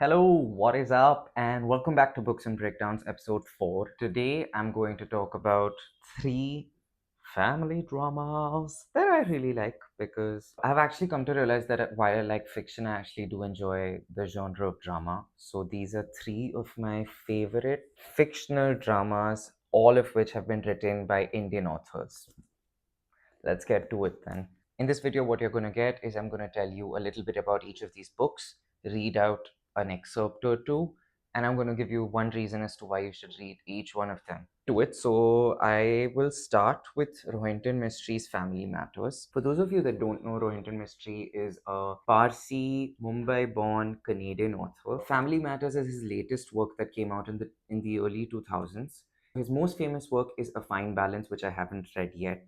Hello, what is up? And welcome back to Books and Breakdowns, episode 4. Today, I'm going to talk about 3 family dramas that I really like because I've actually come to realize that while I like fiction, I actually do enjoy the genre of drama. So, these are 3 of my favorite fictional dramas, all of which have been written by Indian authors. Let's get to it then. In this video, what you're going to get is I'm going to tell you a little bit about each of these books, read out an excerpt or two, and I'm going to give you one reason as to why you should read each one of them. To it, so I will start with Rohinton Mistry's Family Matters. For those of you that don't know, Rohinton Mistry is a Parsi, Mumbai-born Canadian author. Family Matters is his latest work that came out in the early 2000s. His most famous work is A Fine Balance, which I haven't read yet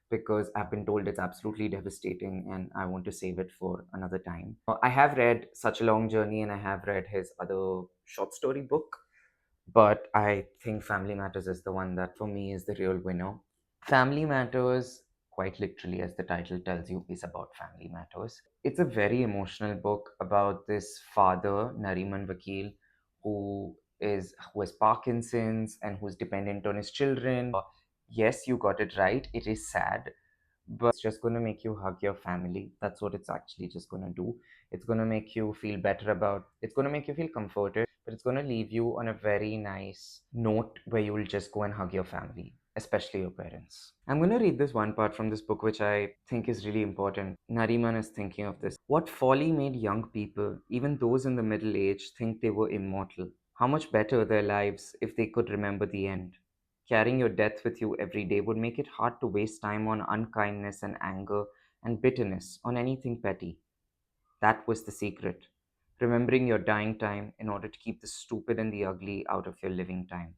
because I've been told it's absolutely devastating and I want to save it for another time. I have read Such a Long Journey and I have read his other short story book, but I think Family Matters is the one that for me is the real winner. Family Matters, quite literally, as the title tells you, is about family matters. It's a very emotional book about this father, Nariman Vakil, who has Parkinson's and who's dependent on his children. Yes, you got it right. It is sad, but it's just going to make you hug your family. That's what it's actually just going to do. It's going to make you feel better it's going to make you feel comforted, but it's going to leave you on a very nice note where you will just go and hug your family, especially your parents. I'm going to read this one part from this book, which I think is really important. Nariman is thinking of this. What folly made young people, even those in the middle age, think they were immortal? How much better their lives if they could remember the end? Carrying your death with you every day would make it hard to waste time on unkindness and anger and bitterness, on anything petty. That was the secret. Remembering your dying time in order to keep the stupid and the ugly out of your living time.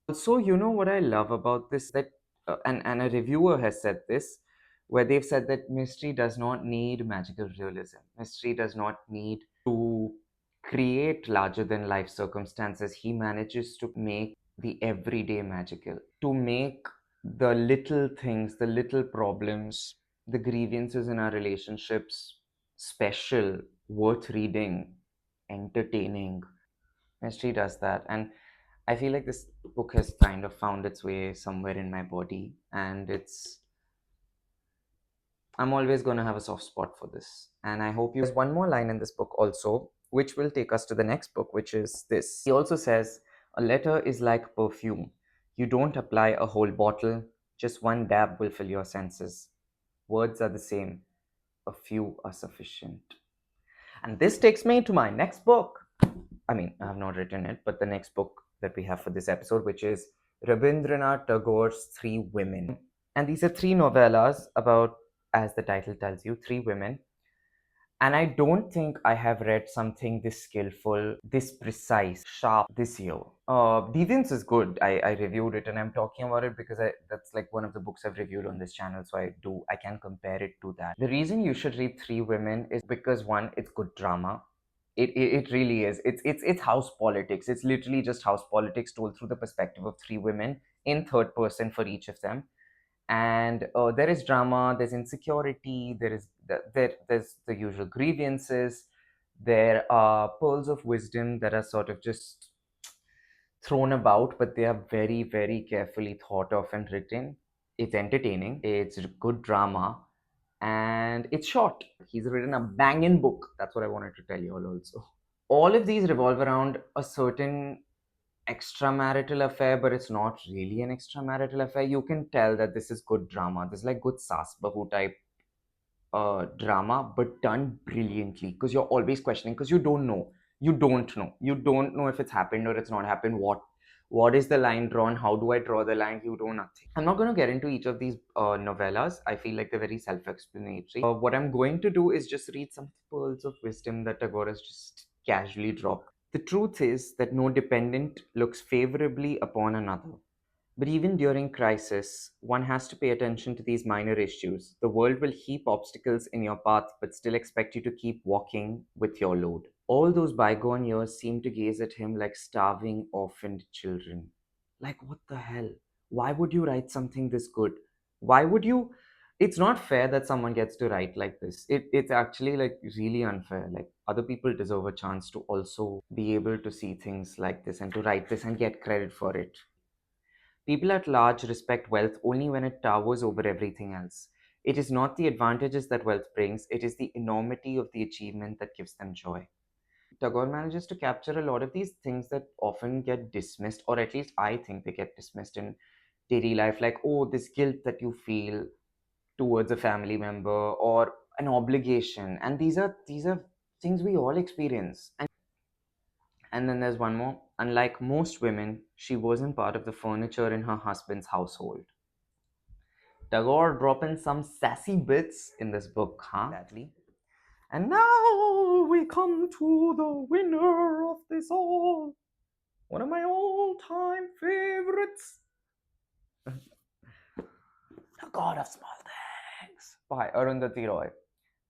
Also, you know what I love about this? And a reviewer has said this, where they've said that mystery does not need magical realism. Mystery does not need to create larger than life circumstances. He manages to make the everyday magical, to make the little things, the little problems, the grievances in our relationships special, worth reading, entertaining. Mystery does that. And I feel like this book has kind of found its way somewhere in my body, and I'm always going to have a soft spot for this. And I hope you. There's one more line in this book also, which will take us to the next book, which is this. He also says, a letter is like perfume. You don't apply a whole bottle, just one dab will fill your senses. Words are the same, a few are sufficient. And this takes me to my next book. I mean, I have not written it, but the next book that we have for this episode, which is Rabindranath Tagore's Three Women. And these are 3 novellas about, as the title tells you, 3 women. And I don't think I have read something this skillful, this precise, sharp this year. Deviance is good. I reviewed it and I'm talking about it because that's like one of the books I've reviewed on this channel. So I can compare it to that. The reason you should read 3 Women is because one, it's good drama. It really is. It's house politics. It's literally just house politics told through the perspective of 3 women in third person for each of them. And there is drama, there's insecurity, there's the usual grievances, there are pearls of wisdom that are sort of just thrown about, but they are very, very carefully thought of and written. It's entertaining, it's good drama, and it's short. He's written a banging book. That's what I wanted to tell you all also. All of these revolve around a certain extramarital affair, but it's not really an extramarital affair. You can tell that this is good drama. This is like good Sas Bahu type drama, but done brilliantly because you're always questioning because you don't know. You don't know if it's happened or it's not happened. What is the line drawn? How do I draw the line? You don't know nothing. I'm not going to get into each of these novellas. I feel like they're very self-explanatory. What I'm going to do is just read some pearls of wisdom that Tagore has just casually dropped. The truth is that no dependent looks favorably upon another. But even during crisis, one has to pay attention to these minor issues. The world will heap obstacles in your path, but still expect you to keep walking with your load. All those bygone years seem to gaze at him like starving, orphaned children. Like, what the hell? Why would you write something this good? Why would you? It's not fair that someone gets to write like this. It's actually like really unfair. Like other people deserve a chance to also be able to see things like this and to write this and get credit for it. People at large respect wealth only when it towers over everything else. It is not the advantages that wealth brings, it is the enormity of the achievement that gives them joy. Tagore manages to capture a lot of these things that often get dismissed, or at least I think they get dismissed in daily life, like, oh, this guilt that you feel towards a family member or an obligation. And these are things we all experience. And then there's one more. Unlike most women, she wasn't part of the furniture in her husband's household. Tagore dropping some sassy bits in this book, huh? Exactly. And now we come to the winner of this all. One of my all-time favorites. The God of Small Things by Arundhati Roy.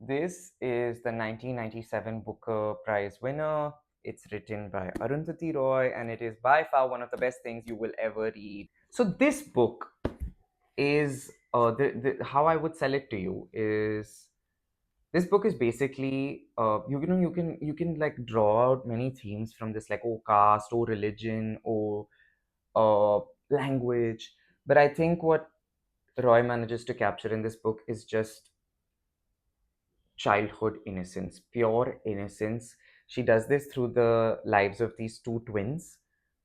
This is the 1997 Booker Prize winner. It's written by Arundhati Roy and it is by far one of the best things you will ever read. So this book is how I would sell it to you is this book is basically you can like draw out many themes from this, like, oh, caste or religion or language, but I think what Roy manages to capture in this book is just childhood innocence, pure innocence. She does this through the lives of these two twins,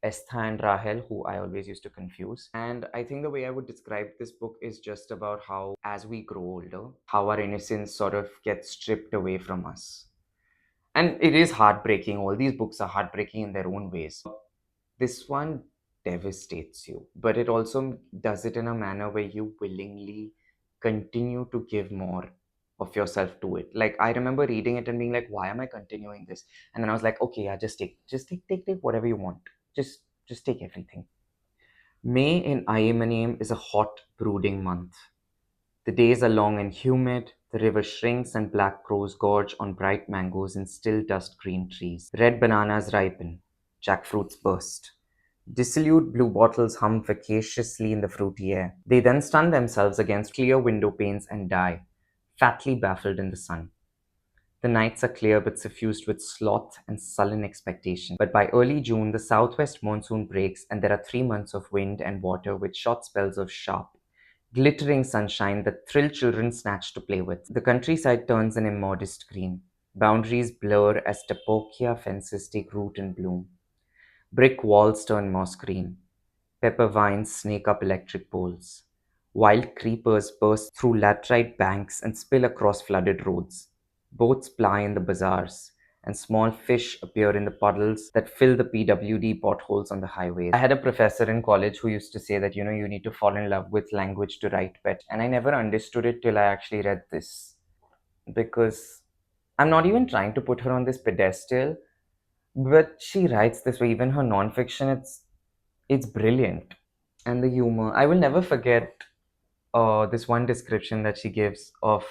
Estha and Rahel, who I always used to confuse. And I think the way I would describe this book is just about how, as we grow older, how our innocence sort of gets stripped away from us. And it is heartbreaking. All these books are heartbreaking in their own ways. This one devastates you, but it also does it in a manner where you willingly continue to give more of yourself to it. Like, I remember reading it and being like, why am I continuing this? And then I was like, okay, yeah, just take whatever you want. Just take everything. May in Ayemaneem is a hot, brooding month. The days are long and humid, the river shrinks and black crows gorge on bright mangoes in still dust green trees. Red bananas ripen, jackfruits burst. Dissolute blue bottles hum vexatiously in the fruity air. They then stun themselves against clear window panes and die, fatly baffled in the sun. The nights are clear but suffused with sloth and sullen expectation. But by early June, the southwest monsoon breaks, and there are 3 months of wind and water with short spells of sharp, glittering sunshine that thrill children snatch to play with. The countryside turns an immodest green. Boundaries blur as tapokia fences take root and bloom. Brick walls turn moss green. Pepper vines snake up electric poles. Wild creepers burst through laterite banks and spill across flooded roads. Boats ply in the bazaars, and small fish appear in the puddles that fill the PWD potholes on the highways. I had a professor in college who used to say that, you need to fall in love with language to write better. And I never understood it till I actually read this. Because I'm not even trying to put her on this pedestal, but she writes this way. Even her nonfiction, it's brilliant. And the humor. I will never forget this one description that she gives of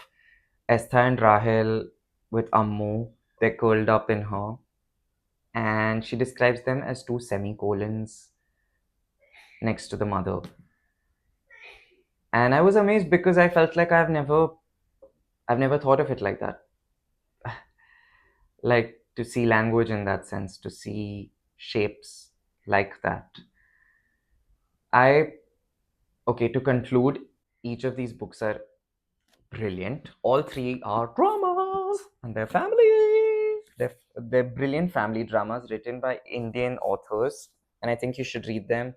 Esther and Rahel with Ammu. They're curled up in her, and she describes them as two semicolons next to the mother. And I was amazed because I felt like I've never thought of it like that. Like, to see language in that sense, to see shapes like that. I Okay, to conclude, each of these books are brilliant. All three are dramas and they're family. They're brilliant family dramas written by Indian authors, and I think you should read them.